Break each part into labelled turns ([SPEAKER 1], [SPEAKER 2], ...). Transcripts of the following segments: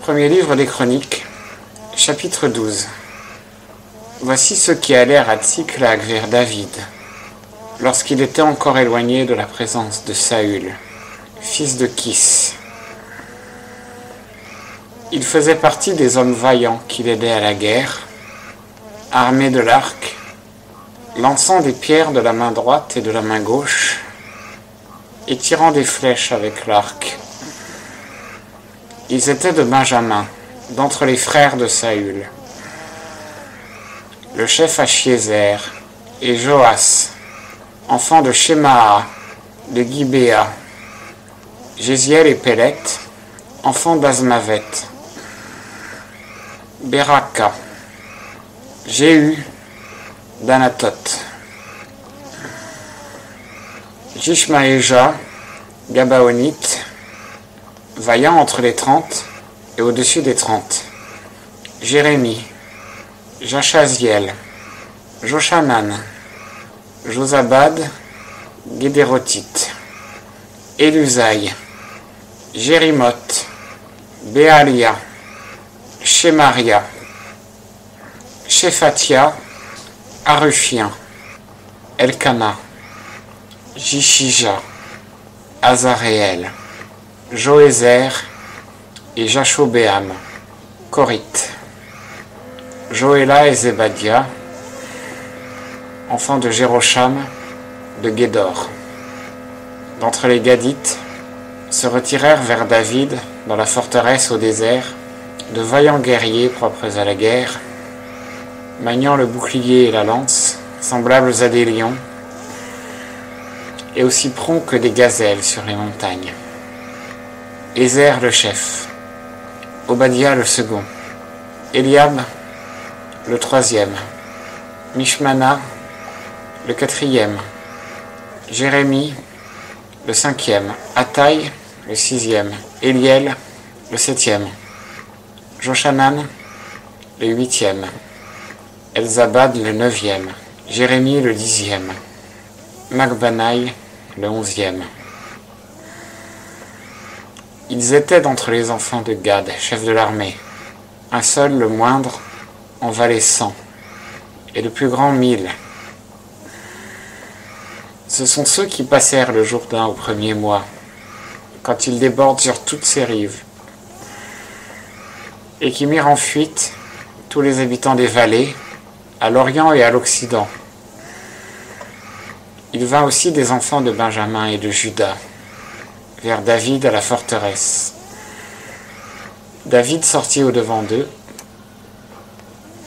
[SPEAKER 1] Premier livre des Chroniques, chapitre 12. Voici ceux qui allèrent à Tsiklag vers David, lorsqu'il était encore éloigné de la présence de Saül, fils de Kis. Il faisait partie des hommes vaillants qui l'aidaient à la guerre, armés de l'arc, lançant des pierres de la main droite et de la main gauche, et tirant des flèches avec l'arc. Ils étaient de Benjamin, d'entre les frères de Saül. Le chef Achiézer et Joas, enfants de Shemaha, de Gibéa, Jéziel et Péleth, enfants d'Azmavet, Beraka, Jéhu, d'Anatot, Jishmaéja, Gabaonite, vaillant entre les 30 et au-dessus des 30, Jérémie, Jachaziel, Joshanan, Josabad, Guédérotite, Élusaï, Jérimoth, Béalia, Shemaria, Shephatia, Aruphien, Elkana, Jishija, Azaréel, Joézer et Jashobéam, Korite, Joéla et Zébadia, enfants de Jérocham, de Guédor. D'entre les Gadites se retirèrent vers David dans la forteresse au désert de vaillants guerriers propres à la guerre, maniant le bouclier et la lance, semblables à des lions, et aussi prompts que des gazelles sur les montagnes. Ézer le chef, Obadiah le second, Eliab le troisième, Mishmana le quatrième, Jérémie le cinquième, Attaï le sixième, Eliel le septième, Joshanan le huitième, Elzabad le neuvième, Jérémie le dixième, Magbanaï le onzième. Ils étaient d'entre les enfants de Gad, chef de l'armée, un seul, le moindre, en valait 100, et le plus grand 1000. Ce sont ceux qui passèrent le Jourdain au premier mois, quand il déborde sur toutes ses rives, et qui mirent en fuite tous les habitants des vallées, à l'Orient et à l'Occident. Il vint aussi des enfants de Benjamin et de Juda, vers David à la forteresse. David sortit au-devant d'eux,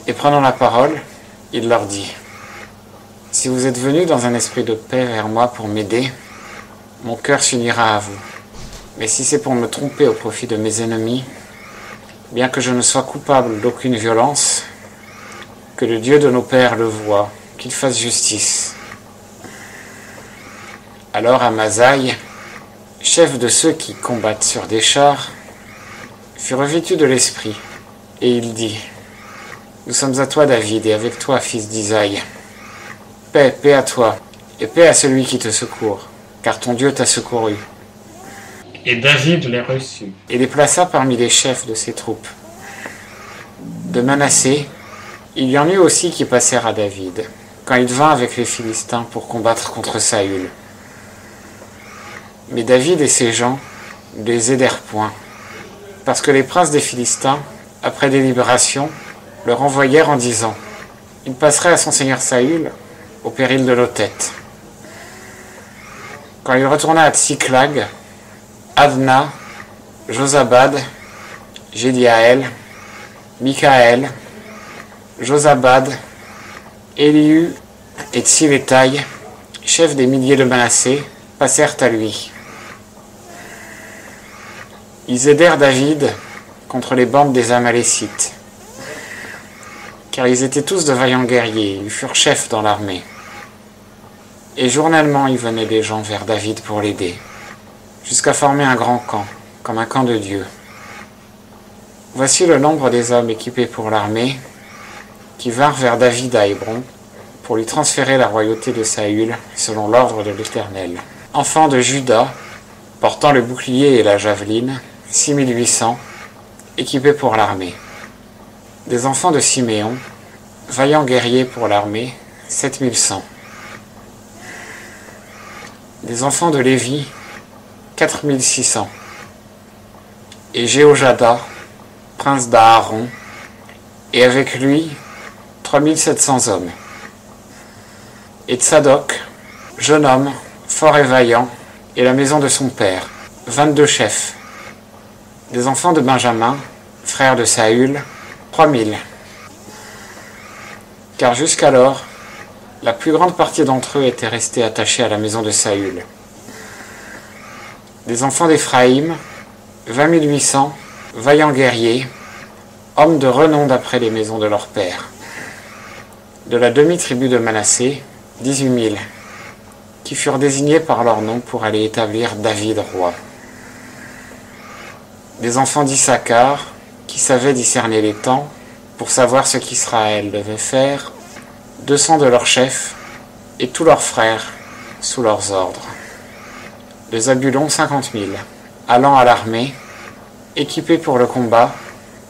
[SPEAKER 1] et prenant la parole, il leur dit : « Si vous êtes venus dans un esprit de paix vers moi pour m'aider, mon cœur s'unira à vous. Mais si c'est pour me tromper au profit de mes ennemis, bien que je ne sois coupable d'aucune violence, que le Dieu de nos pères le voie, qu'il fasse justice. » Alors Amasaï, chef de ceux qui combattent sur des chars, fut revêtu de l'esprit, et il dit : « Nous sommes à toi, David, et avec toi, fils d'Isaïe. Paix, paix à toi, et paix à celui qui te secourt, car ton Dieu t'a secouru. » Et David les reçut, et les plaça parmi les chefs de ses troupes. De Manassé, il y en eut aussi qui passèrent à David, quand il vint avec les Philistins pour combattre contre Saül. Mais David et ses gens ne les aidèrent point, parce que les princes des Philistins, après délibération, leur envoyèrent en disant : « Il passerait à son seigneur Saül au péril de nos têtes. » Quand il retourna à Tsiklag, Adna, Josabad, Jédiaël, Mikaël, Josabad, Élihu et Tsilétaï, chefs des milliers de Manassé, passèrent à lui. Ils aidèrent David contre les bandes des Amalécites, car ils étaient tous de vaillants guerriers, ils furent chefs dans l'armée. Et journellement il venait des gens vers David pour l'aider, jusqu'à former un grand camp, comme un camp de Dieu. Voici le nombre des hommes équipés pour l'armée, qui vinrent vers David à Hébron, pour lui transférer la royauté de Saül, selon l'ordre de l'Éternel. Enfants de Juda, portant le bouclier et la javeline, 6800, équipés pour l'armée. Des enfants de Siméon, vaillants guerriers pour l'armée, 7100. Des enfants de Lévi, 4600. Et Jéhojada, prince d'Aaron, et avec lui 3700 hommes. Et Tsadok, jeune homme, fort et vaillant, et la maison de son père, 22 chefs. Des enfants de Benjamin, frère de Saül, 3000. Car jusqu'alors, la plus grande partie d'entre eux étaient restés attachés à la maison de Saül. Des enfants d'Éphraïm, 20 800, vaillants guerriers, hommes de renom d'après les maisons de leur père. De la demi-tribu de Manassé, 18 000, qui furent désignés par leur nom pour aller établir David roi. Des enfants d'Issachar, qui savaient discerner les temps, pour savoir ce qu'Israël devait faire, 200 de leurs chefs, et tous leurs frères, sous leurs ordres. De Zabulon, 50 000, allant à l'armée, équipés pour le combat,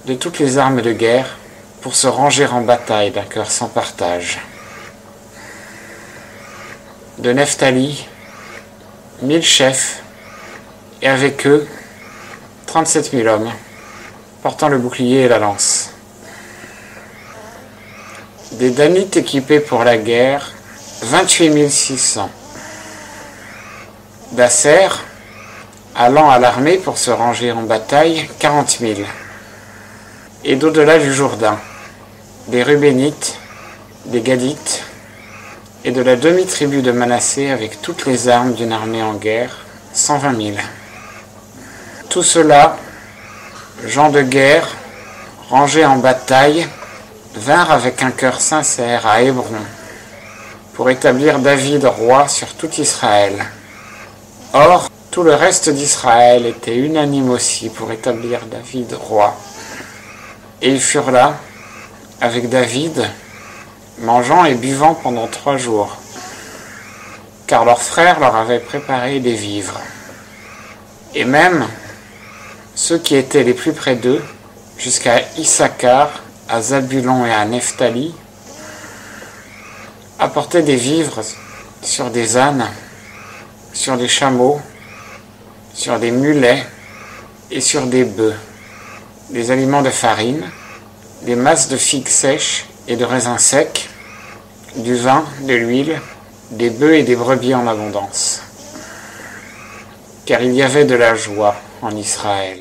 [SPEAKER 1] de toutes les armes de guerre, pour se ranger en bataille d'un cœur sans partage. De Nephtali, 1000 chefs, et avec eux 37 000 hommes, portant le bouclier et la lance. Des Danites équipés pour la guerre, 28 600. D'Asser, allant à l'armée pour se ranger en bataille, 40 000. Et d'au-delà du Jourdain, des Rubénites, des Gadites, et de la demi-tribu de Manassé avec toutes les armes d'une armée en guerre, 120 000. Tout cela, gens de guerre, rangés en bataille, vinrent avec un cœur sincère à Hébron, pour établir David roi sur tout Israël. Or, tout le reste d'Israël était unanime aussi pour établir David roi. Et ils furent là, avec David, mangeant et buvant pendant 3 jours, car leurs frères leur avaient préparé des vivres. Et même ceux qui étaient les plus près d'eux, jusqu'à Issachar, à Zabulon et à Nephtali, apportaient des vivres sur des ânes, sur des chameaux, sur des mulets et sur des bœufs, des aliments de farine, des masses de figues sèches et de raisins secs, du vin, de l'huile, des bœufs et des brebis en abondance. Car il y avait de la joie en Israël.